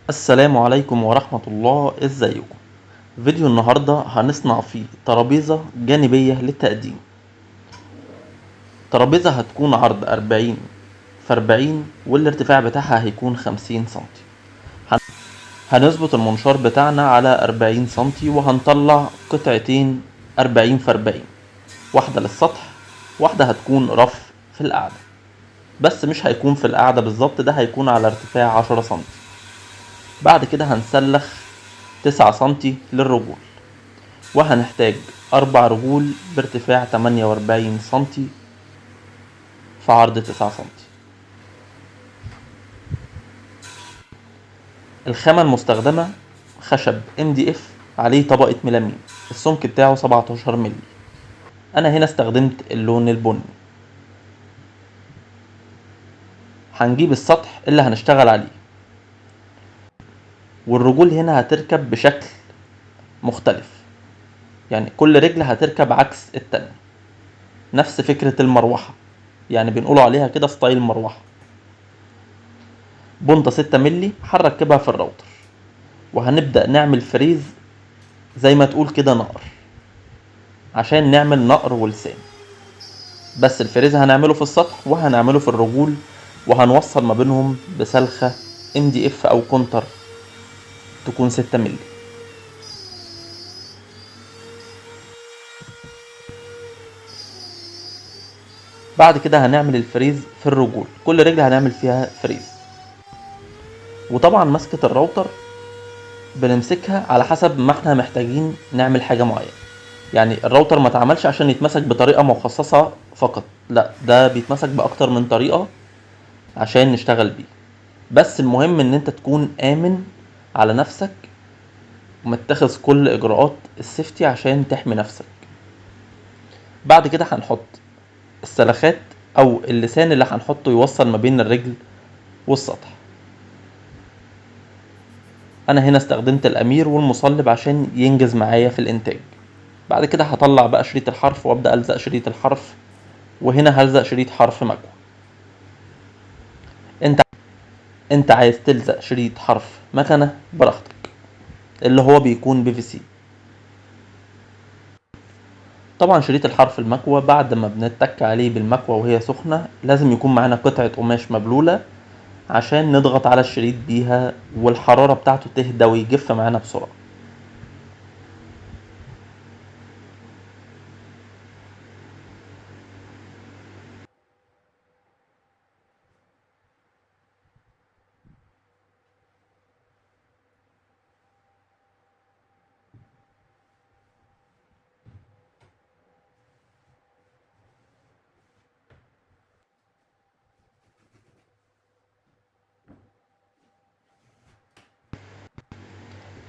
السلام عليكم ورحمة الله. ازيكم؟ فيديو النهاردة هنصنع فيه ترابيزة جانبية للتقديم. ترابيزة هتكون عرض 40 في 40 والارتفاع بتاعها هيكون 50 سنتي. هنظبط المنشار بتاعنا على 40 سنتي وهنطلع قطعتين 40 في 40، واحدة للسطح واحدة هتكون رف في القاعدة، بس مش هيكون في القاعدة بالظبط، ده هيكون على ارتفاع 10 سنتي. بعد كده هنسلخ 9 سنتي للرجول، وهنحتاج 4 رجول بارتفاع 48 سنتي في عرض 9 سنتي. الخامة المستخدمة خشب MDF عليه طبقة ميلامين، السمك بتاعه 17 مللي. أنا هنا استخدمت اللون البني. هنجيب السطح اللي هنشتغل عليه، والرجول هنا هتركب بشكل مختلف، يعني كل رجل هتركب عكس التانية، نفس فكرة المروحة، يعني بنقول عليها كده ستايل مروحة. بنطة 6 مللي هنركبها في الراوتر، وهنبدأ نعمل فريز زي ما تقول كده نقر، عشان نعمل نقر ولسان. بس الفريز هنعمله في السطح وهنعمله في الرجول، وهنوصل ما بينهم بسلخة MDF او كونتر تكون 6 مللي. بعد كده هنعمل الفريز في الرجول، كل رجل هنعمل فيها فريز. وطبعا مسكة الراوتر بنمسكها على حسب ما احنا محتاجين نعمل حاجة معينة، يعني الراوتر ما اتعملش عشان يتمسك بطريقة مخصصة فقط، لا، ده بيتمسك بأكتر من طريقة عشان نشتغل بيه. بس المهم ان انت تكون آمن على نفسك ومتخذ كل اجراءات السيفتي عشان تحمي نفسك. بعد كده هنحط السلخات او اللسان اللي هنحطه يوصل ما بين الرجل والسطح. انا هنا استخدمت الامير والمصلب عشان ينجز معايا في الانتاج. بعد كده هطلع بقى شريط الحرف وابدا الزق شريط الحرف، وهنا هلزق شريط حرف مكوى. انت انت عايز تلزق شريط حرف مكنه براحتك، اللي هو بيكون PVC. طبعا شريط الحرف المكوى بعد ما بنتك عليه بالمكوى وهي سخنة لازم يكون معانا قطعة قماش مبلولة عشان نضغط على الشريط بيها والحرارة بتاعته تهدى ويجف معانا بسرعة.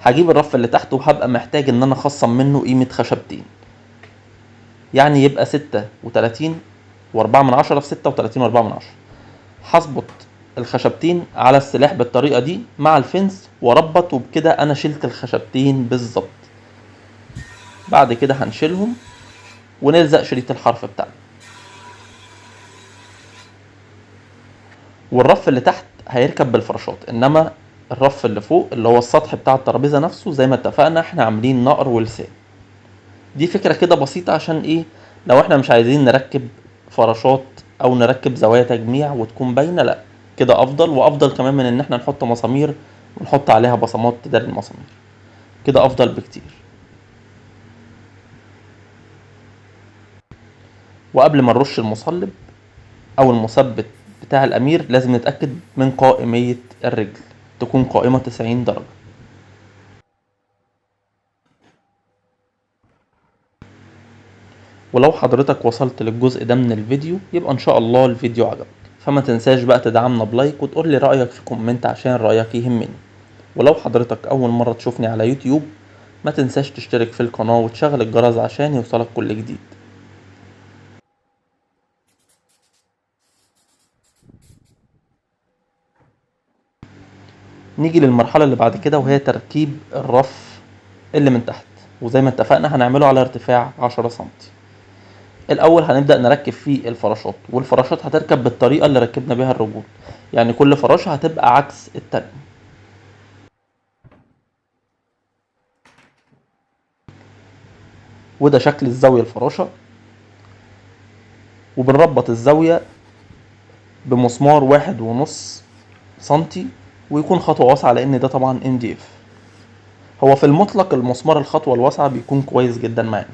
هجيب الرف اللي تحت وهبقى محتاج ان انا اخصم منه قيمة خشبتين، يعني يبقى 36.4 في 36.4. هظبط الخشبتين على السلاح بالطريقة دي مع الفنس واربط، وبكده انا شلت الخشبتين بالظبط. بعد كده هنشيلهم ونلزق شريط الحرف بتاعنا. والرف اللي تحت هيركب بالفراشات، انما الرف اللي فوق اللي هو السطح بتاع الترابيزه نفسه زي ما اتفقنا احنا عاملين نقر ولسان. دي فكره كده بسيطه، عشان ايه؟ لو احنا مش عايزين نركب فراشات او نركب زوايا تجميع وتكون باينه، لا، كده افضل، وافضل كمان من ان احنا نحط مسامير ونحط عليها بصمات تداري المسامير، كده افضل بكتير. وقبل ما نرش المصلب او المثبت بتاع الامير لازم نتاكد من قائميه الرجل تكون قائمه 90 درجه. ولو حضرتك وصلت للجزء ده من الفيديو يبقى ان شاء الله الفيديو عجبك، فما تنساش بقى تدعمنا بلايك وتقول لي رأيك في كومنت عشان رأيك يهمني. ولو حضرتك اول مرة تشوفني على يوتيوب ما تنساش تشترك في القناة وتشغل الجرس عشان يوصلك كل جديد. نيجي للمرحلة اللي بعد كده وهي تركيب الرف اللي من تحت، وزي ما اتفقنا هنعمله على ارتفاع 10 سنتي. الاول هنبدأ نركب فيه الفراشات، والفراشات هتركب بالطريقة اللي ركبنا بيها الرجول، يعني كل فراشة هتبقى عكس التانية. وده شكل الزاوية الفراشة. وبنربط الزاوية بمسمار 1.5 سنتي، ويكون خطوة واسعة لان ده طبعا MDF. هو في المطلق المسمار الخطوة الواسعة بيكون كويس جدا معانا.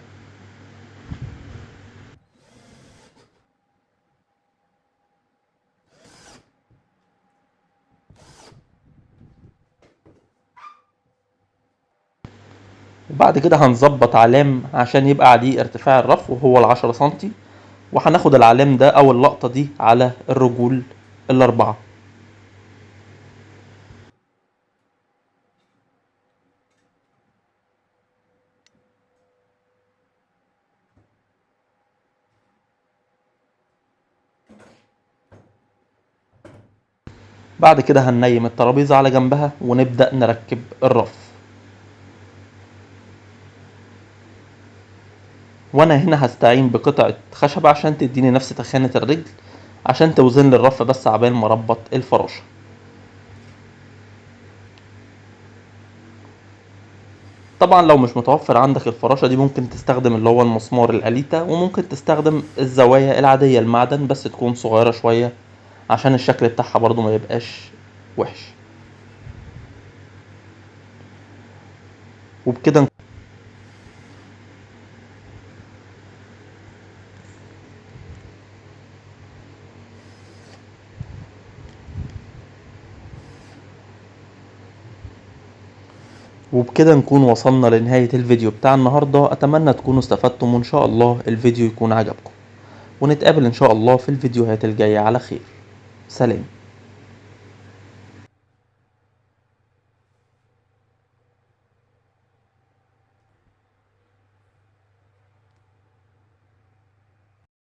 وبعد كده هنظبط علام عشان يبقى عليه ارتفاع الرف وهو 10 سنتي، وهناخد العلام ده او اللقطة دي على الرجول ال4. بعد كده هننيم الترابيزة على جنبها ونبدأ نركب الرف. وانا هنا هستعين بقطعة خشب عشان تديني نفس تخانة الرجل، عشان توزن لي الرف بس عبال ما اربط الفراشة. طبعا لو مش متوفر عندك الفراشة دي ممكن تستخدم اللي هو المسمار الأليتا، وممكن تستخدم الزوايا العادية المعدن بس تكون صغيرة شوية عشان الشكل بتاعها برضو ما يبقاش وحش. وبكده نكون وصلنا لنهاية الفيديو بتاع النهاردة. أتمنى تكونوا استفدتم، وإن شاء الله الفيديو يكون عجبكم، ونتقابل إن شاء الله في الفيديوهات الجاية على خير. سلام.